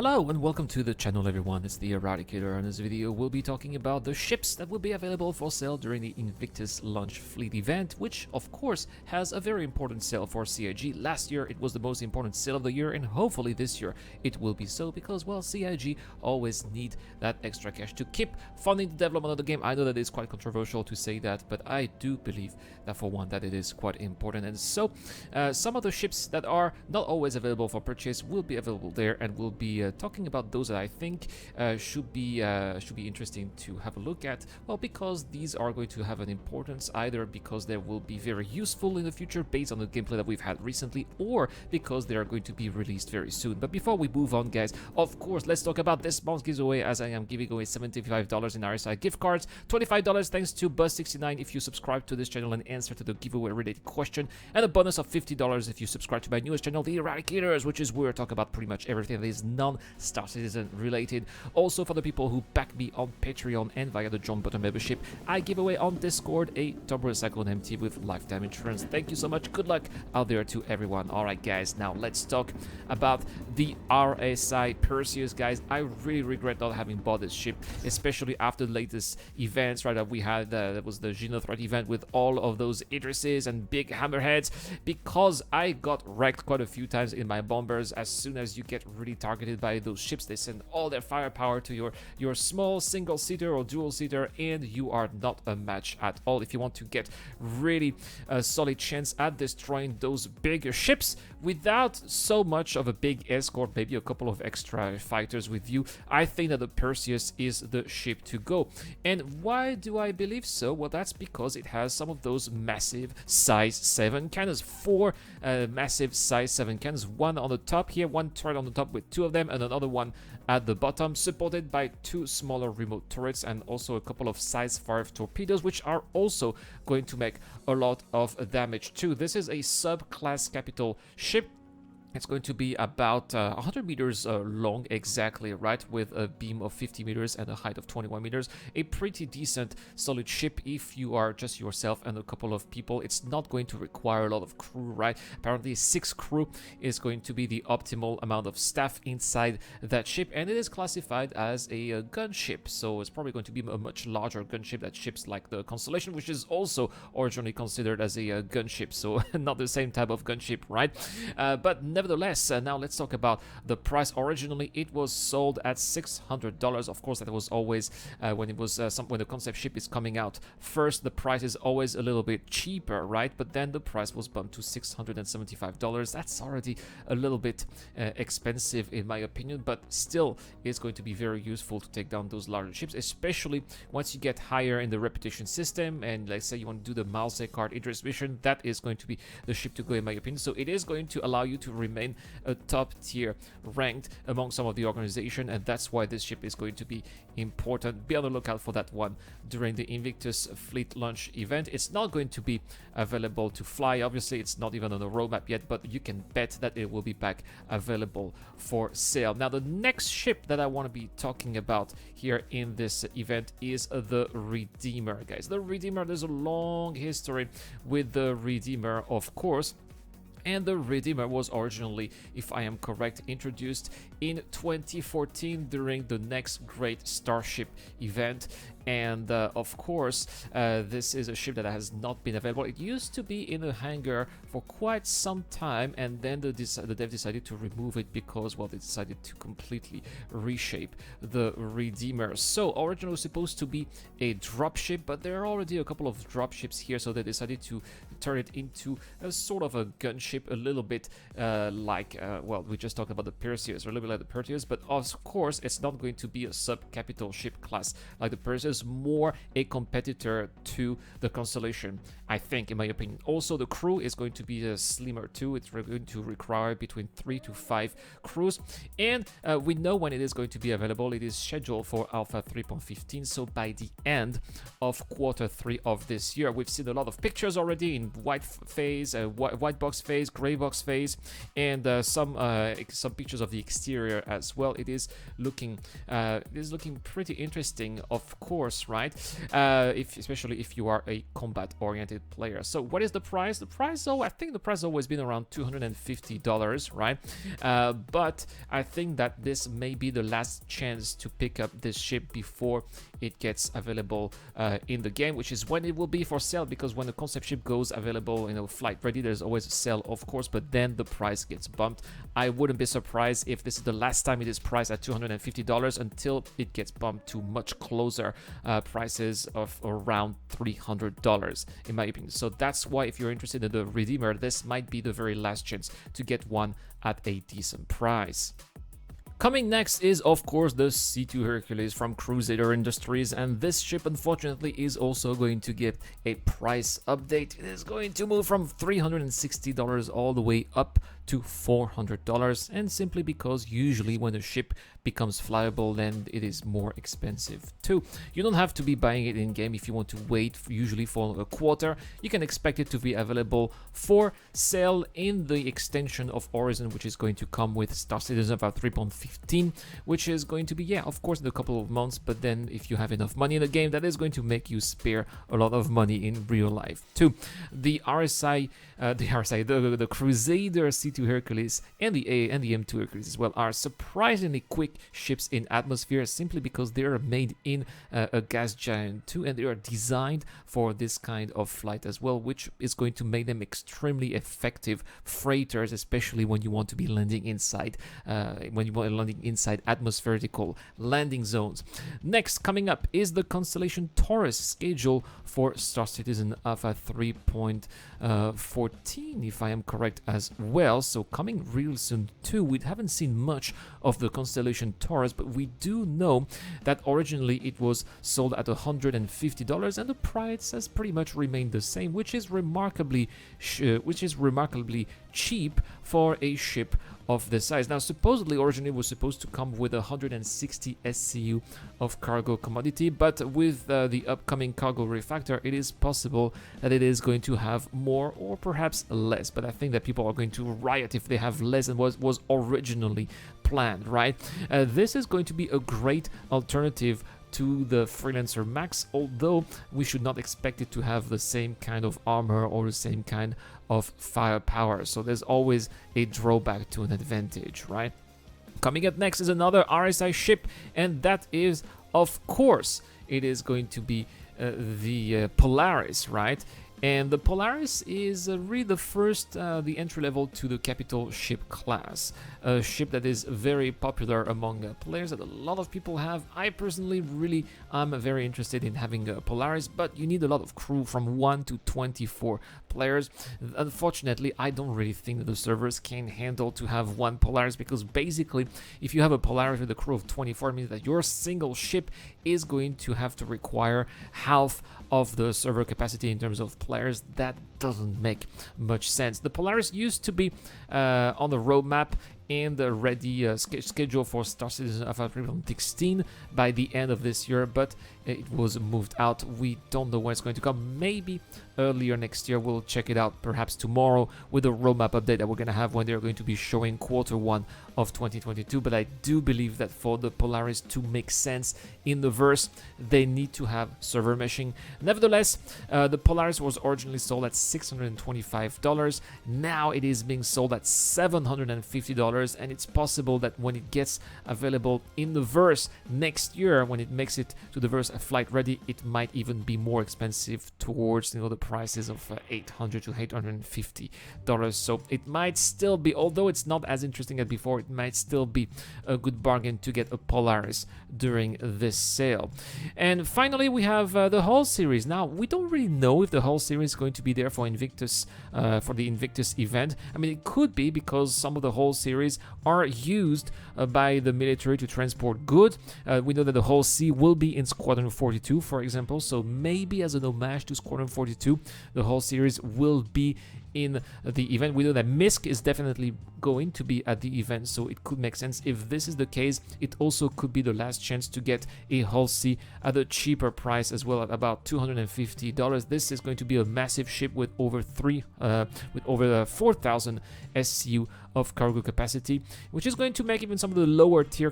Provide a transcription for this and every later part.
Hello and welcome to the channel everyone, it's the Eradicator. In this video we'll be talking about the ships that will be available for sale during the Invictus launch fleet event, which of course has a very important sale for CIG. Last year it was the most important sale of the year, and hopefully this year it will be so because, well, CIG always need that extra cash to keep funding the development of the game. I know that it's quite controversial to say that, but I do believe that for one that it is quite important. And so some of the ships that are not always available for purchase will be available there, and we'll be talking about those that I think should be interesting to have a look at. Well, because these are going to have an importance, either because they will be very useful in the future based on the gameplay that we've had recently, or because they are going to be released very soon. But before we move on, guys, of course, let's talk about this month's giveaway, as I am giving away $75 in RSI gift cards, $25 thanks to Buzz69 if you subscribe to this channel and answer to the giveaway related question, and a bonus of $50 if you subscribe to my newest channel, the Eradicators, which is where I talk about pretty much everything that is non-Star Citizen related. Also, for the people who back me on Patreon and via the John Button membership, I give away on Discord a Turbo Cyclone MT with lifetime insurance. Thank you so much. Good luck out there to everyone. Alright guys, now let's talk about the Rsi Perseus, guys. I really regret not having bought this ship, especially after the latest events, right? That we had, that was the Genothreat event with all of those Idrises and big hammerheads, because I got wrecked quite a few times in my bombers. As soon as you get really targeted by those ships, they send all their firepower to your small single-seater or dual-seater, and you are not a match at all. If you want to get really a solid chance at destroying those bigger ships without so much of a big escort, maybe a couple of extra fighters with you, I think that the Perseus is the ship to go. And why do I believe so? Well, that's because it has some of those massive size 7 cannons, 4 massive size 7 cannons, one on the top here, one turret on the top with 2 of them, and another one at the bottom, supported by 2 smaller remote turrets, and also a couple of size 5 torpedoes, which are also going to make a lot of damage too. This is a sub-class capital ship. It's going to be about 100 meters long exactly, right, with a beam of 50 meters and a height of 21 meters. A pretty decent, solid ship if you are just yourself and a couple of people. It's not going to require a lot of crew, right? Apparently 6 crew is going to be the optimal amount of staff inside that ship, and it is classified as a gunship, so it's probably going to be a much larger gunship than ships like the Constellation, which is also originally considered as a gunship, so not the same type of gunship, right? But nevertheless, now let's talk about the price. Originally, it was sold at $600. Of course, that was always when it was when the concept ship is coming out. First, the price is always a little bit cheaper, right? But then the price was bumped to $675. That's already a little bit expensive in my opinion, but still, it's going to be very useful to take down those larger ships, especially once you get higher in the reputation system. And let's say you want to do the Malse card Idris mission, that is going to be the ship to go in my opinion. So it is going to allow you to remain a top tier ranked among some of the organization, and that's why this ship is going to be important. Be on the lookout for that one during the Invictus fleet launch event. It's not going to be available to fly, obviously it's not even on the roadmap yet, but you can bet that it will be back available for sale. Now the next ship that I want to be talking about here in this event is the Redeemer, guys. The Redeemer, there's a long history with the Redeemer, of course. And the Redeemer was originally, if I am correct, introduced in 2014 during the Next Great Starship event. And of course, this is a ship that has not been available. It used to be in a hangar for quite some time, and then the dev decided to remove it because, well, they decided to completely reshape the Redeemer. So originally it was supposed to be a dropship, but there are already a couple of dropships here, so they decided to turn it into a sort of a gunship, a little bit like, well, we just talked about the Perseus, a little bit like the Perseus, but of course it's not going to be a sub-capital ship class like the Perseus. More a competitor to the Constellation, I think, in my opinion. Also, the crew is going to be slimmer too. It's going to require between 3 to 5 crews, and we know when it is going to be available. It is scheduled for Alpha 3.15, so by the end of Q3 of this year. We've seen a lot of pictures already in white phase, white box phase, gray box phase, and some pictures of the exterior as well. It is looking pretty interesting, of course. course, right? Especially if you are a combat-oriented player. So what is the price? The price, though, I think the price has always been around $250, right? But I think that this may be the last chance to pick up this ship before it gets available in the game, which is when it will be for sale, because when the concept ship goes available, flight ready, there's always a sale, of course, but then the price gets bumped. I wouldn't be surprised if this is the last time it is priced at $250 until it gets bumped to much closer prices of around $300, in my opinion. So that's why, if you're interested in the Redeemer, this might be the very last chance to get one at a decent price. Coming next is, of course, the C2 Hercules from Crusader Industries, and this ship, unfortunately, is also going to get a price update. It is going to move from $360 all the way up to $400, and simply because usually when a ship becomes flyable, then it is more expensive too. You don't have to be buying it in game if you want to wait usually for a quarter. You can expect it to be available for sale in the extension of Horizon, which is going to come with Star Citizen about 3.15, which is going to be, yeah, of course, in a couple of months, but then if you have enough money in the game, that is going to make you spare a lot of money in real life too. The Crusader C2 Hercules and the M2 Hercules as well are surprisingly quick ships in atmosphere, simply because they are made in a gas giant too, and they are designed for this kind of flight as well, which is going to make them extremely effective freighters, especially when you want to be landing inside atmospherical landing zones. Next, coming up is the Constellation Taurus, scheduled for Star Citizen Alpha 3.14, if I am correct as well. So coming real soon too. We haven't seen much of the Constellation Taurus, but we do know that originally it was sold at $150, and the price has pretty much remained the same, which is remarkably cheap for a ship of this size. Now, supposedly originally it was supposed to come with 160 SCU of cargo commodity, but with the upcoming cargo refactor, it is possible that it is going to have more or perhaps less. But I think that people are going to riot if they have less than what was originally planned, right? This is going to be a great alternative to the Freelancer Max, although we should not expect it to have the same kind of armor or the same kind of firepower. So there's always a drawback to an advantage, right? Coming up next is another RSI ship, and that is, of course, it is going to be the Polaris, right? And the Polaris is really the first, the entry level to the capital ship class. A ship that is very popular among players, that a lot of people have. I personally really am very interested in having a Polaris, but you need a lot of crew from 1 to 24 players. Unfortunately, I don't really think that the servers can handle to have one Polaris, because basically, if you have a Polaris with a crew of 24, it means that your single ship is going to have to require half of the server capacity in terms of players. That doesn't make much sense. The Polaris used to be on the roadmap and ready schedule for Star Citizen Alpha 3.16 by the end of this year, but it was moved out. We don't know when it's going to come. Maybe earlier next year. We'll check it out perhaps tomorrow with a roadmap update that we're going to have when they're going to be showing Q1 of 2022. But I do believe that for the Polaris to make sense in the verse, they need to have server meshing. Nevertheless, the Polaris was originally sold at $625. Now it is being sold at $750, and it's possible that when it gets available in the verse next year, when it makes it to the verse flight ready, it might even be more expensive towards the prices of $800 to $850. So it might still be, although it's not as interesting as before, it might still be a good bargain to get a Polaris during this sale. And finally, we have the Hull series. Now, we don't really know if the Hull series is going to be there for Invictus, for the Invictus event. I mean, it could be, because some of the Hull series are used by the military to transport goods. We know that the Hull C will be in Squadron 42, for example, so maybe as an homage to Squadron 42, the Hull series will be in the event. We know that Misk is definitely going to be at the event, so it could make sense. If this is the case, it also could be the last chance to get a Hull C at a cheaper price as well, at about $250. This is going to be a massive ship with over 4,000 SCU of cargo capacity, which is going to make even some of the lower tier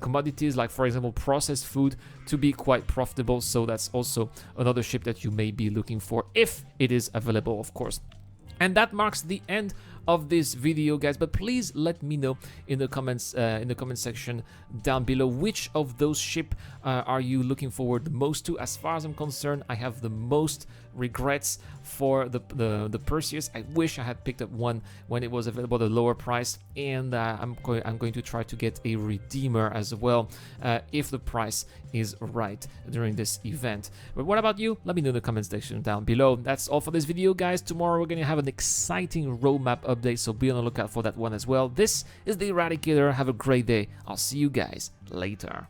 commodities, like for example processed food, to be quite profitable. So that's also another ship that you may be looking for if it is available, of course. And that marks the end of this video, guys, but please let me know in the comments in the comment section down below which of those ships are you looking forward the most to. As far as I'm concerned, I have the most regrets for the Perseus. I wish I had picked up one when it was available at a lower price, and I'm going to try to get a redeemer as well if the price is right during this event. But what about you? Let me know in the comment section down below. That's all for this video, guys. Tomorrow we're going to have an exciting roadmap update, so be on the lookout for that one as well. This is the Eradicator. Have a great day. I'll see you guys later.